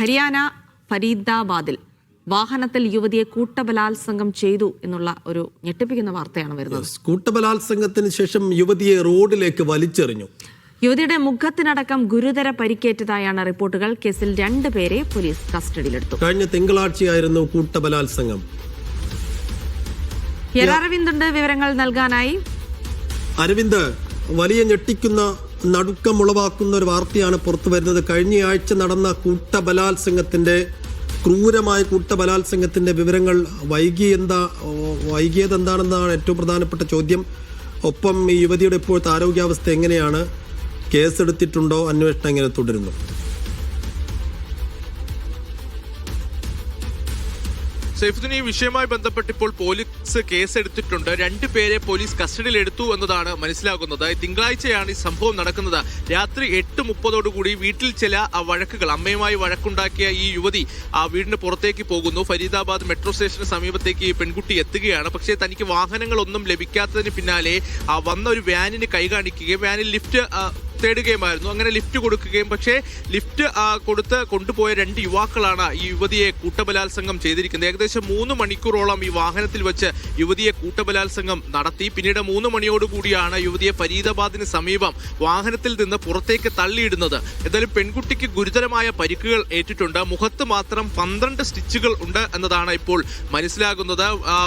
ഹരിയാന ഫരീദാബാദിൽ വാഹനത്തിൽ യുവതിയെ കൂട്ടബലാത്സംഗം ചെയ്തു എന്നുള്ള ഒരു ഞെട്ടിപ്പിക്കുന്ന വാർത്തയാണ് വരുന്നത്. കൂട്ടബലാത്സംഗത്തിന് ശേഷം യുവതിയെ റോഡിലേക്ക് വലിച്ചെറിഞ്ഞു. യുവതിയുടെ മുഖത്തിനടക്കം ഗുരുതര പരിക്കേറ്റതായാണ് റിപ്പോർട്ടുകൾ. കേസിൽ 2 പേരെ പോലീസ് കസ്റ്റഡിയിലെടുത്തു. കഴിഞ്ഞ തിങ്കളാഴ്ചയായിരുന്നു കൂട്ടബലാത്സംഗം. അരവിന്ദ് വിവരങ്ങൾ നൽകാനായി. അരവിന്ദ്, വലിയ ഞെട്ടിക്കുന്ന നടുക്കമുളവാക്കുന്ന ഒരു വാർത്തയാണ് പുറത്തു വരുന്നത്. കഴിഞ്ഞയാഴ്ച നടന്ന ക്രൂരമായ കൂട്ടബലാത്സംഗത്തിന്റെ വിവരങ്ങൾ വൈകിയത് എന്താണെന്നാണ് ഏറ്റവും പ്രധാനപ്പെട്ട ചോദ്യം. ഒപ്പം ഈ യുവതിയുടെ ഇപ്പോഴത്തെ ആരോഗ്യാവസ്ഥ എങ്ങനെയാണ്? കേസെടുത്തിട്ടുണ്ടോ? അന്വേഷണം എങ്ങനെ തുടരുന്നു? സൈഫുദ്ദീൻ, ഈ വിഷയവുമായി ബന്ധപ്പെട്ട് ഇപ്പോൾ പോലീസ് കേസെടുത്തിട്ടുണ്ട്. 2 പേരെ പോലീസ് കസ്റ്റഡിയിലെടുത്തു എന്നതാണ് മനസ്സിലാകുന്നത്. തിങ്കളാഴ്ചയാണ് ഈ സംഭവം നടക്കുന്നത്. രാത്രി 8:30 വീട്ടിൽ ചില വഴക്കുകൾ, അമ്മയുമായി വഴക്കുണ്ടാക്കിയ ഈ യുവതി വീടിന് പുറത്തേക്ക് പോകുന്നു. ഫരീദാബാദ് മെട്രോ സ്റ്റേഷന് സമീപത്തേക്ക് ഈ പെൺകുട്ടി എത്തുകയാണ്. പക്ഷേ തനിക്ക് വാഹനങ്ങളൊന്നും ലഭിക്കാത്തതിന് പിന്നാലെ വന്ന ഒരു വാനിന് കൈ കാണിക്കുകയും വാനിൽ ലിഫ്റ്റ് തേടുകയുമായിരുന്നു. അങ്ങനെ ലിഫ്റ്റ് കൊടുക്കുകയും, പക്ഷേ ലിഫ്റ്റ് കൊടുത്ത് കൊണ്ടുപോയ 2 യുവാക്കളാണ് ഈ യുവതിയെ കൂട്ടബലാത്സംഗം ചെയ്തിരിക്കുന്നത്. ഏകദേശം 3 മണിക്കൂറോളം ഈ വാഹനത്തിൽ വെച്ച് യുവതിയെ കൂട്ടബലാത്സംഗം നടത്തി. പിന്നീട് 3 മണിയോടുകൂടിയാണ് യുവതിയെ ഫരീദാബാദിന് സമീപം വാഹനത്തിൽ നിന്ന് പുറത്തേക്ക് തള്ളിയിടുന്നത്. എന്തായാലും പെൺകുട്ടിക്ക് ഗുരുതരമായ പരിക്കുകൾ ഏറ്റിട്ടുണ്ട്. മുഖത്ത് മാത്രം 12 സ്റ്റിച്ചുകൾ ഉണ്ട് എന്നതാണ് ഇപ്പോൾ മനസ്സിലാകുന്നത്.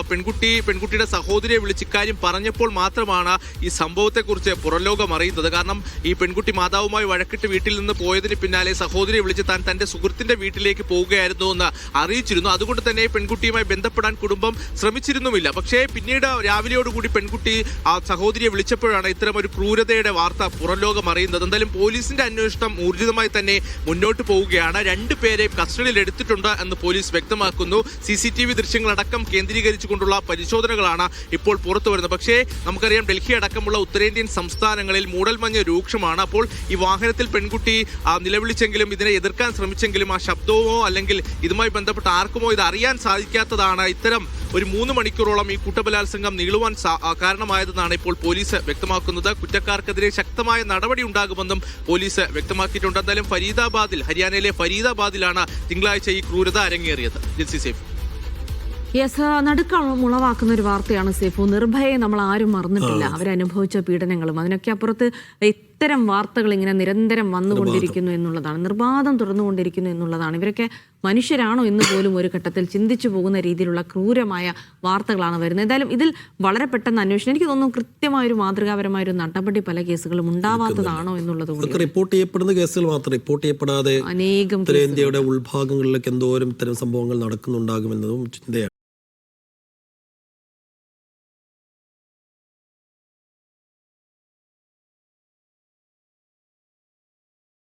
പെൺകുട്ടിയുടെ സഹോദരിയെ വിളിച്ച് ഇക്കാര്യം പറഞ്ഞപ്പോൾ മാത്രമാണ് ഈ സംഭവത്തെക്കുറിച്ച് പുറംലോകം അറിയുന്നത്. കാരണം ഈ പെൺകുട്ടി മാതാവുമായി വഴക്കിട്ട് വീട്ടിൽ നിന്ന് പോയതിന് പിന്നാലെ സഹോദരിയെ വിളിച്ച് താൻ തന്റെ സുഹൃത്തിന്റെ വീട്ടിലേക്ക് പോവുകയായിരുന്നു എന്ന് അറിയിച്ചിരുന്നു. അതുകൊണ്ട് തന്നെ പെൺകുട്ടിയുമായി ബന്ധപ്പെടാൻ കുടുംബം ശ്രമിച്ചിരുന്നുമില്ല. പക്ഷേ പിന്നീട് രാവിലെയോടുകൂടി പെൺകുട്ടി സഹോദരിയെ വിളിച്ചപ്പോഴാണ് ഇത്തരം ഒരു ക്രൂരതയുടെ വാർത്ത പുറംലോകം അറിയുന്നത്. എന്തായാലും പോലീസിന്റെ അന്വേഷണം ഊർജിതമായി തന്നെ മുന്നോട്ട് പോവുകയാണ്. 2 പേരെ കസ്റ്റഡിയിൽ എടുത്തിട്ടുണ്ട് എന്ന് പോലീസ് വ്യക്തമാക്കുന്നു. CCTV ദൃശ്യങ്ങളടക്കം കേന്ദ്രീകരിച്ചുകൊണ്ടുള്ള പരിശോധനകളാണ് ഇപ്പോൾ പുറത്തു വരുന്നത്. പക്ഷേ നമുക്കറിയാം, ഡൽഹി അടക്കമുള്ള ഉത്തരേന്ത്യൻ സംസ്ഥാനങ്ങളിൽ മൂടൽമഞ്ഞ് രൂക്ഷമാണ്. അപ്പോൾ ഈ വാഹനത്തിൽ പെൺകുട്ടി നിലവിളിച്ചെങ്കിലും ഇതിനെ എതിർക്കാൻ ശ്രമിച്ചെങ്കിലും ആ ശബ്ദമോ അല്ലെങ്കിൽ ഇതുമായി ബന്ധപ്പെട്ട ആർക്കുമോ ഇത് അറിയാൻ സാധിക്കാത്തതാണ് ഇത്തരം ഒരു 3 മണിക്കൂറോളം ഈ കൂട്ടബലാത്സംഗം നീളുവാൻ കാരണമായതെന്നാണ് ഇപ്പോൾ പോലീസ് വ്യക്തമാക്കുന്നത്. കുറ്റക്കാർക്കെതിരെ ശക്തമായ നടപടി ഉണ്ടാകുമെന്നും പോലീസ് വ്യക്തമാക്കിയിട്ടുണ്ട്. എന്തായാലും ഹരിയാനയിലെ ഫരീദാബാദിലാണ് തിങ്കളാഴ്ച ഈ ക്രൂരത അരങ്ങേറിയത്. ജിൻസി സേഫ്. നടുക്കമുളവാക്കുന്ന ഒരു വാർത്തയാണ് സേഫു. നിർഭയെ നമ്മൾ ആരും മറന്നിട്ടില്ല. അവരനുഭവിച്ച പീഡനങ്ങളും അതിനൊക്കെ അപ്പുറത്ത് ഇത്തരം വാർത്തകൾ ഇങ്ങനെ നിരന്തരം വന്നുകൊണ്ടിരിക്കുന്നു എന്നുള്ളതാണ്, നിർബാധം തുടർന്നുകൊണ്ടിരിക്കുന്നു എന്നുള്ളതാണ്. ഇവരൊക്കെ മനുഷ്യരാണോ എന്ന് പോലും ഒരു ഘട്ടത്തിൽ ചിന്തിച്ചു പോകുന്ന രീതിയിലുള്ള ക്രൂരമായ വാർത്തകളാണ് വരുന്നത്. എന്തായാലും ഇതിൽ വളരെ പെട്ടെന്ന് അന്വേഷണം, എനിക്ക് തോന്നുന്നു കൃത്യമായൊരു മാതൃകാപരമായ ഒരു നടപടി പല കേസുകളും ഉണ്ടാവാത്തതാണോ എന്നുള്ളത് റിപ്പോർട്ട് ചെയ്യപ്പെടുന്ന കേസുകൾ മാത്രം റിപ്പോർട്ട് ചെയ്യപ്പെടാതെ അനേകം ഉത്തരേന്ത്യയുടെ ഉൾഭാഗങ്ങളിലേക്ക് എന്തോരം ഇത്തരം സംഭവങ്ങൾ നടക്കുന്നുണ്ടാകുമെന്നതും ചിന്തയാണ്.